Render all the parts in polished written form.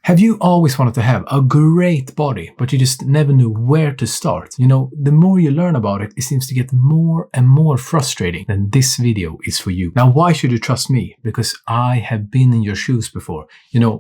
Have you always wanted to have a great body, but you just never knew where to start? The more you learn about it, it seems to get more and more frustrating. Then this video is for you. Now, why should you trust me? Because I have been in your shoes before.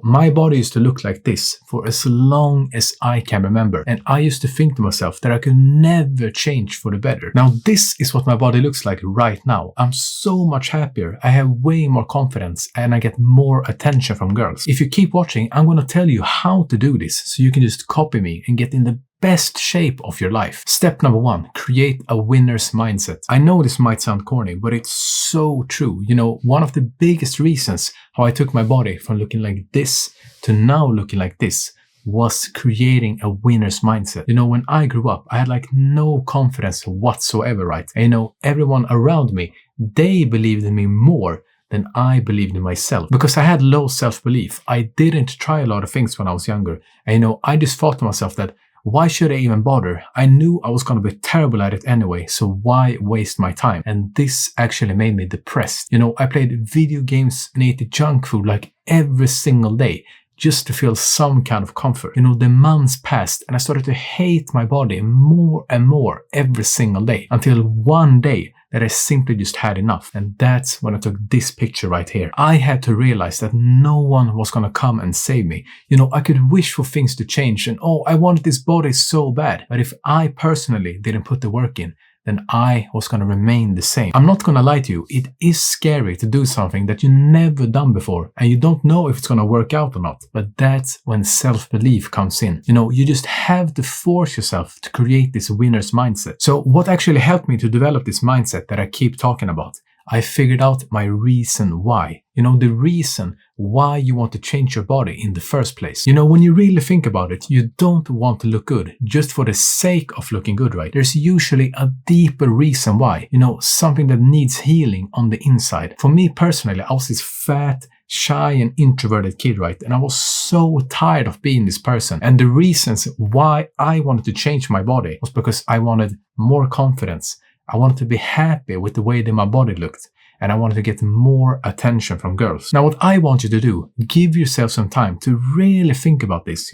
My body used to look like this for as long as I can remember. And I used to think to myself that I could never change for the better. Now, this is what my body looks like right now. I'm so much happier. I have way more confidence and I get more attention from girls. If you keep watching, I'm going to tell you how to do this so you can just copy me and get in the best shape of your life. Step number 1, create a winner's mindset. I know this might sound corny, but it's so true. One of the biggest reasons how I took my body from looking like this to now looking like this was creating a winner's mindset. When I grew up, I had no confidence whatsoever, right? And everyone around me, they believed in me more than I believed in myself. Because I had low self-belief, I didn't try a lot of things when I was younger. And I just thought to myself that, why should I even bother? I knew I was going to be terrible at it anyway, so why waste my time? And this actually made me depressed. I played video games and ate junk food every single day, just to feel some kind of comfort. The months passed and I started to hate my body more and more every single day, until one day that I simply just had enough. And that's when I took this picture right here. I had to realize that no one was gonna come and save me. I could wish for things to change and I wanted this body so bad. But if I personally didn't put the work in, then I was going to remain the same. I'm not going to lie to you, it is scary to do something that you never done before and you don't know if it's going to work out or not. But that's when self-belief comes in. You just have to force yourself to create this winner's mindset. So what actually helped me to develop this mindset that I keep talking about? I figured out my reason why. The reason why you want to change your body in the first place. When you really think about it, you don't want to look good just for the sake of looking good, right? There's usually a deeper reason why. Something that needs healing on the inside. For me personally, I was this fat, shy and introverted kid, right? And I was so tired of being this person. And the reasons why I wanted to change my body was because I wanted more confidence. I wanted to be happy with the way that my body looked. And I wanted to get more attention from girls. Now, what I want you to do, give yourself some time to really think about this.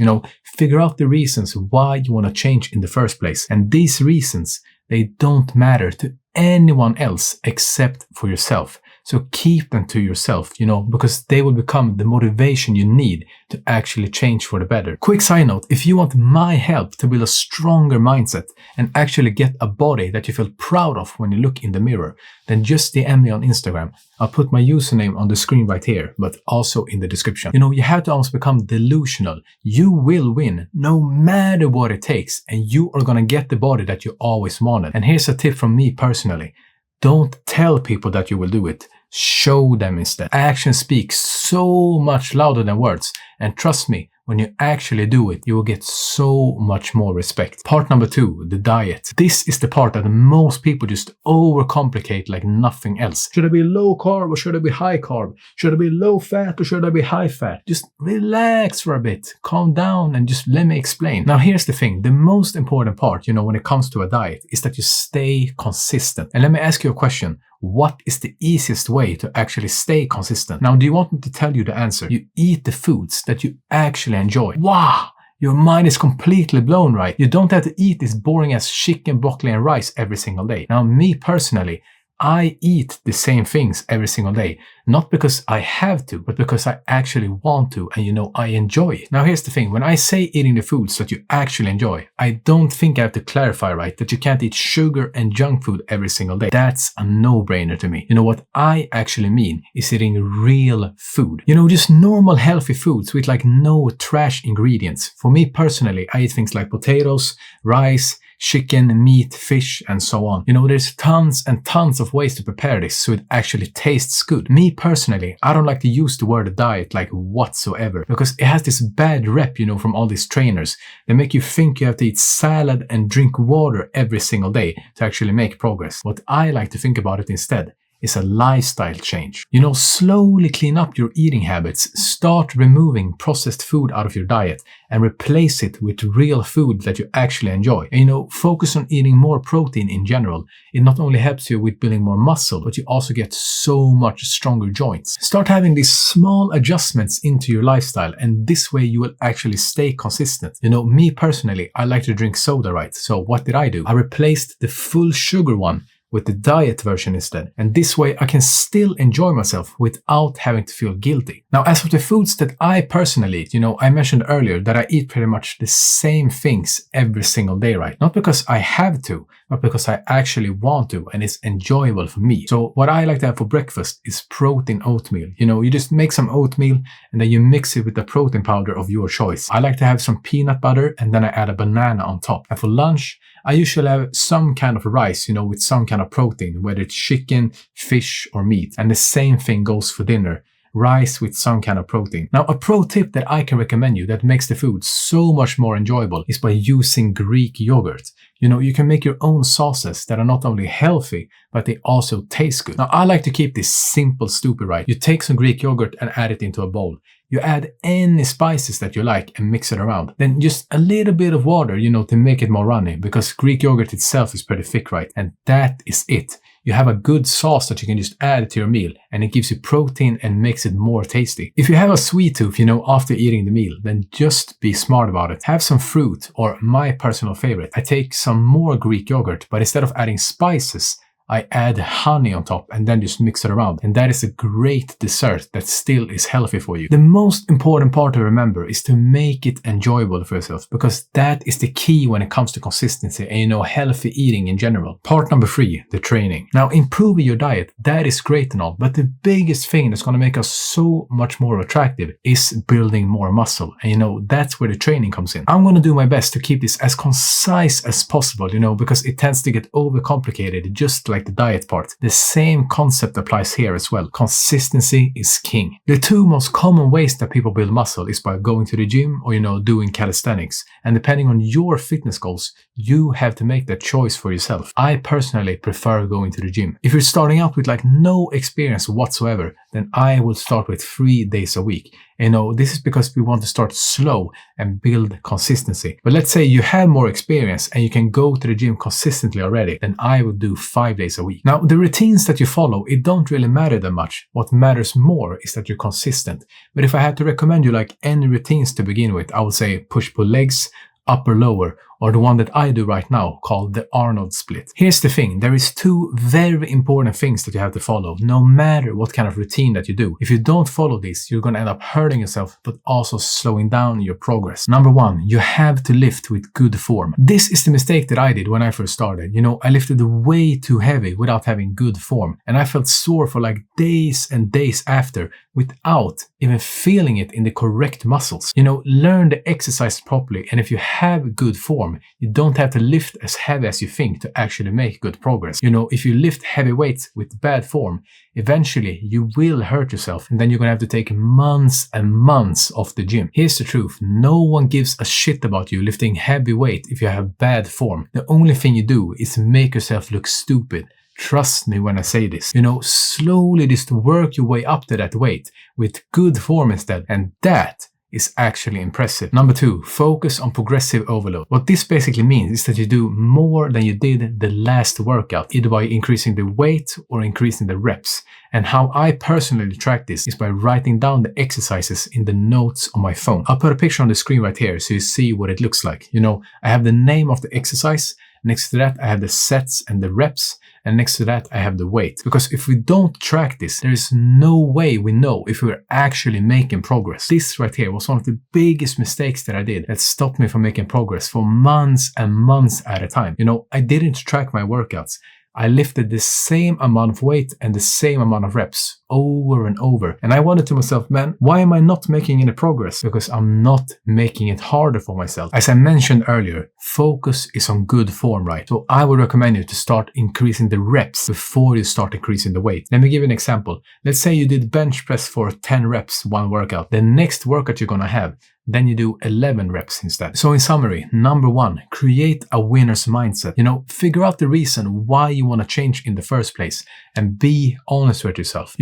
Figure out the reasons why you want to change in the first place. And these reasons, they don't matter to anyone else except for yourself. So keep them to yourself, because they will become the motivation you need to actually change for the better. Quick side note, if you want my help to build a stronger mindset and actually get a body that you feel proud of when you look in the mirror, then just DM me on Instagram. I'll put my username on the screen right here, but also in the description. You have to almost become delusional. You will win no matter what it takes, and you are gonna get the body that you always wanted. And here's a tip from me personally. Don't tell people that you will do it. Show them instead. Action speaks so much louder than words. And trust me, when you actually do it, you will get so much more respect. Part number 2, the diet. This is the part that most people just overcomplicate like nothing else. Should I be low carb or should I be high carb? Should I be low fat or should I be high fat? Just relax for a bit, calm down and just let me explain. Now here's the thing, the most important part, when it comes to a diet is that you stay consistent. And let me ask you a question. What is the easiest way to actually stay consistent? Now, do you want me to tell you the answer? You eat the foods that you actually enjoy. Wow! Your mind is completely blown, right? You don't have to eat this boring ass chicken, broccoli and rice every single day. Now, me personally, I eat the same things every single day. Not because I have to, but because I actually want to and I enjoy it. Now here's the thing, when I say eating the foods that you actually enjoy, I don't think I have to clarify, right, that you can't eat sugar and junk food every single day. That's a no-brainer to me. What I actually mean is eating real food. Just normal healthy foods with no trash ingredients. For me personally, I eat things like potatoes, rice, chicken, meat, fish, and so on. There's tons and tons of ways to prepare this so it actually tastes good. Me personally, I don't like to use the word diet whatsoever because it has this bad rep, from all these trainers. They make you think you have to eat salad and drink water every single day to actually make progress. What I like to think about it instead is a lifestyle change. You know, slowly clean up your eating habits, start removing processed food out of your diet and replace it with real food that you actually enjoy. And you know, focus on eating more protein in general. It not only helps you with building more muscle, but you also get so much stronger joints. Start having these small adjustments into your lifestyle, and this way you will actually stay consistent. You know, me personally, I like to drink soda, right? So what did I do? I replaced the full sugar one with the diet version instead. And this way I can still enjoy myself without having to feel guilty. Now, as for the foods that I personally eat, you know, I mentioned earlier that I eat pretty much the same things every single day, right? Not because I have to, but because I actually want to and it's enjoyable for me. So what I like to have for breakfast is protein oatmeal. You know, you just make some oatmeal and then you mix it with the protein powder of your choice. I like to have some peanut butter and then I add a banana on top. And for lunch, I usually have some kind of rice, you know, with some kind of protein, whether it's chicken, fish, or meat. And the same thing goes for dinner. Rice with some kind of protein. Now, a pro tip that I can recommend you that makes the food so much more enjoyable is by using Greek yogurt. You know, you can make your own sauces that are not only healthy, but they also taste good. Now, I like to keep this simple, stupid, right? You take some Greek yogurt and add it into a bowl. You add any spices that you like and mix it around. Then just a little bit of water, you know, to make it more runny, because Greek yogurt itself is pretty thick, right? And that is it. You have a good sauce that you can just add to your meal, and it gives you protein and makes it more tasty. If you have a sweet tooth, you know, after eating the meal, then just be smart about it. Have some fruit, or my personal favorite, I take some more Greek yogurt, but instead of adding spices, I add honey on top and then just mix it around. And that is a great dessert that still is healthy for you. The most important part to remember is to make it enjoyable for yourself, because that is the key when it comes to consistency and, you know, healthy eating in general. Part number 3, the training. Now, improving your diet, that is great and all, but the biggest thing that's going to make us so much more attractive is building more muscle. And, you know, that's where the training comes in. I'm going to do my best to keep this as concise as possible, you know, because it tends to get overcomplicated, just like the diet part. The same concept applies here as well. Consistency is king. The 2 most common ways that people build muscle is by going to the gym or, you know, doing calisthenics. And depending on your fitness goals, you have to make that choice for yourself. I personally prefer going to the gym. If you're starting out with like no experience whatsoever, then I will start with 3 days a week. You know, this is because we want to start slow and build consistency. But let's say you have more experience and you can go to the gym consistently already, then I would do 5 days a week. Now, the routines that you follow, it don't really matter that much. What matters more is that you're consistent. But if I had to recommend you like any routines to begin with, I would say push-pull legs, upper lower, or the one that I do right now called the Arnold split. Here's the thing, there is 2 very important things that you have to follow, no matter what kind of routine that you do. If you don't follow this, you're going to end up hurting yourself, but also slowing down your progress. Number 1, you have to lift with good form. This is the mistake that I did when I first started. You know, I lifted way too heavy without having good form, and I felt sore for like days and days after without even feeling it in the correct muscles. You know, learn the exercise properly, and if you have good form, you don't have to lift as heavy as you think to actually make good progress. You know, if you lift heavy weights with bad form, eventually you will hurt yourself, and then you're gonna have to take months and months off the gym. Here's the truth, no one gives a shit about you lifting heavy weight if you have bad form. The only thing you do is make yourself look stupid. Trust me when I say this. You know, slowly just work your way up to that weight with good form instead, and that is actually impressive. Number 2, focus on progressive overload. What this basically means is that you do more than you did the last workout, either by increasing the weight or increasing the reps. And how I personally track this is by writing down the exercises in the notes on my phone. I'll put a picture on the screen right here so you see what it looks like. You know, I have the name of the exercise. Next to that, I have the sets and the reps. And next to that, I have the weight. Because if we don't track this, there is no way we know if we're actually making progress. This right here was one of the biggest mistakes that I did that stopped me from making progress for months and months at a time. You know, I didn't track my workouts. I lifted the same amount of weight and the same amount of reps over and over. And I wondered to myself, man, why am I not making any progress? Because I'm not making it harder for myself. As I mentioned earlier, focus is on good form, right? So I would recommend you to start increasing the reps before you start increasing the weight. Let me give you an example. Let's say you did bench press for 10 reps, one workout. The next workout you're gonna have, then you do 11 reps instead. So in summary, number 1, create a winner's mindset. Figure out the reason why you want to change in the first place and be honest with yourself.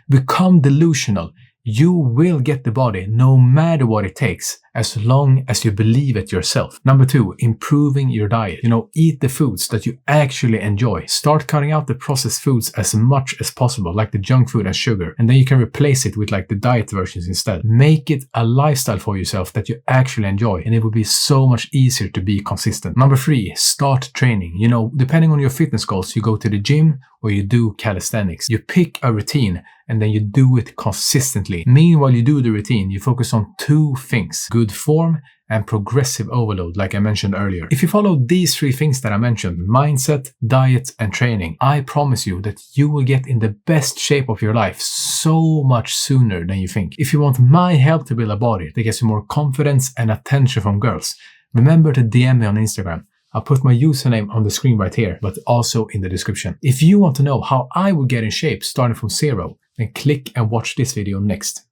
Become delusional. You will get the body no matter what it takes, as long as you believe it yourself. Number 2, improving your diet. Eat the foods that you actually enjoy. Start cutting out the processed foods as much as possible, like the junk food and sugar, and then you can replace it with like the diet versions instead. Make it a lifestyle for yourself that you actually enjoy, and it will be so much easier to be consistent. Number 3, start training. Depending on your fitness goals, you go to the gym or you do calisthenics. You pick a routine and then you do it consistently. Meanwhile, you do the routine, you focus on 2 things: good form and progressive overload, like I mentioned earlier. If you follow these 3 things that I mentioned, mindset, diet, and training, I promise you that you will get in the best shape of your life so much sooner than you think. If you want my help to build a body that gets you more confidence and attention from girls, remember to DM me on Instagram. I'll put my username on the screen right here, but also in the description. If you want to know how I will get in shape starting from zero, then click and watch this video next.